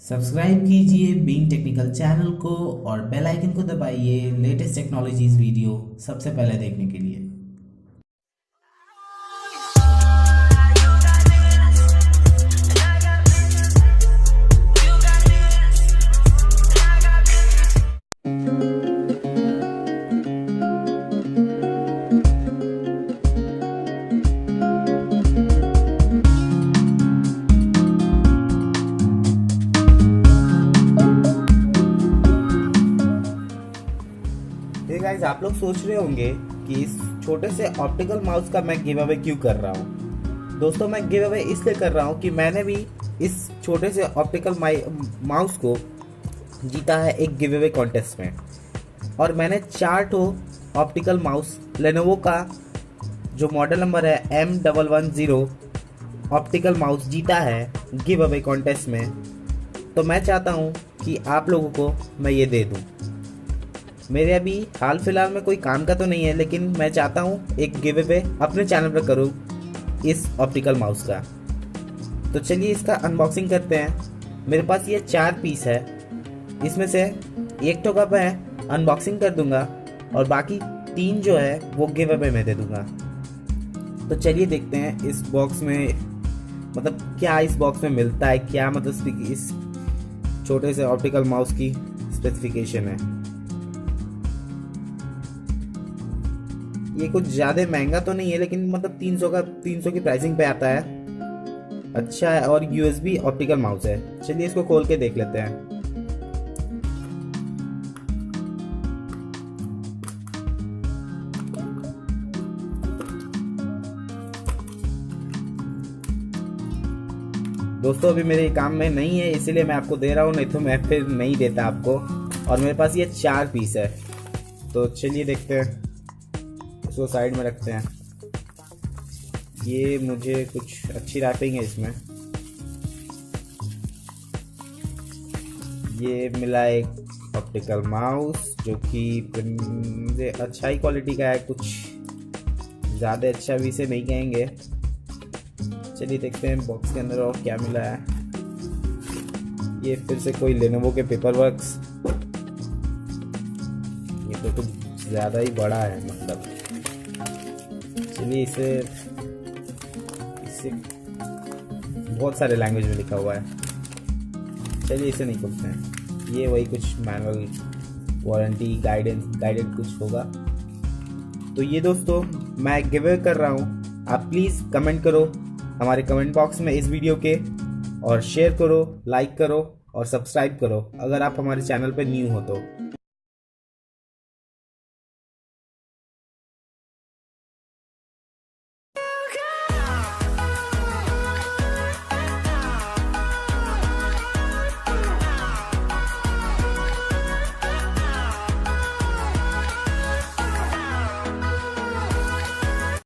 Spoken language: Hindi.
सब्सक्राइब कीजिए बीइंग टेक्निकल चैनल को और बेल आइकन को दबाइए लेटेस्ट टेक्नोलॉजीज वीडियो सबसे पहले देखने के लिए। गाइस, आप लोग सोच रहे होंगे कि इस छोटे से ऑप्टिकल माउस का मैं गिव अवे क्यों कर रहा हूँ। दोस्तों, मैं गिव अवे इसलिए कर रहा हूँ कि मैंने भी इस छोटे से ऑप्टिकल माउस को जीता है एक गिव अवे कॉन्टेस्ट में, और मैंने 4 ऑप्टिकल माउस लेनोवो का जो मॉडल नंबर है M110 ऑप्टिकल माउस जीता है गिव अवे कॉन्टेस्ट में। तो मैं चाहता हूँ कि आप लोगों को मैं ये दे दूँ। मेरे अभी हाल फिलहाल में कोई काम का तो नहीं है, लेकिन मैं चाहता हूँ एक गिव अवे अपने चैनल पर करूँ इस ऑप्टिकल माउस का। तो चलिए इसका अनबॉक्सिंग करते हैं। मेरे पास ये 4 पीस है, इसमें से एक तो का मैं अनबॉक्सिंग कर दूंगा और बाकी 3 जो है वो गिव अवे में दे दूंगा। तो चलिए देखते हैं इस बॉक्स में मतलब क्या इस बॉक्स में मिलता है, क्या मतलब इस छोटे से ऑप्टिकल माउस की स्पेसिफिकेशन है। ये कुछ ज़्यादा महंगा तो नहीं है, लेकिन मतलब 300 की प्राइसिंग पे आता है। अच्छा है, और USB ऑप्टिकल माउस है। चलिए इसको खोल के देख लेते हैं। दोस्तों, अभी मेरे काम में नहीं है, इसीलिए मैं आपको दे रहा हूँ, नहीं तो मैं फिर नहीं देता आपको। और मेरे पास ये 4 पीस है। तो चलिए देखते हैं, इसको साइड में रखते हैं। ये मुझे कुछ अच्छी रैपिंग है इसमें। ये मिला एक ऑप्टिकल माउस जो कि मुझे अच्छा ही क्वालिटी का है, कुछ ज़्यादा अच्छा भी इसे नहीं कहेंगे। चलिए देखते हैं बॉक्स के अंदर और क्या मिला है। ये फिर से कोई लेनोवो के पेपर वर्क्स। ये तो कुछ ज़्यादा ही बड़ा है मतलब। चलिए इसे बहुत सारे लैंग्वेज में लिखा हुआ है। चलिए इसे नहीं खोलते हैं। ये वही कुछ मैनुअल, वारंटी, गाइडेंस कुछ होगा। तो ये दोस्तों मैं गिव अवे कर रहा हूँ। आप प्लीज़ कमेंट करो हमारे कमेंट बॉक्स में इस वीडियो के, और शेयर करो, लाइक करो और सब्सक्राइब करो अगर आप हमारे चैनल पे न्यू हो तो।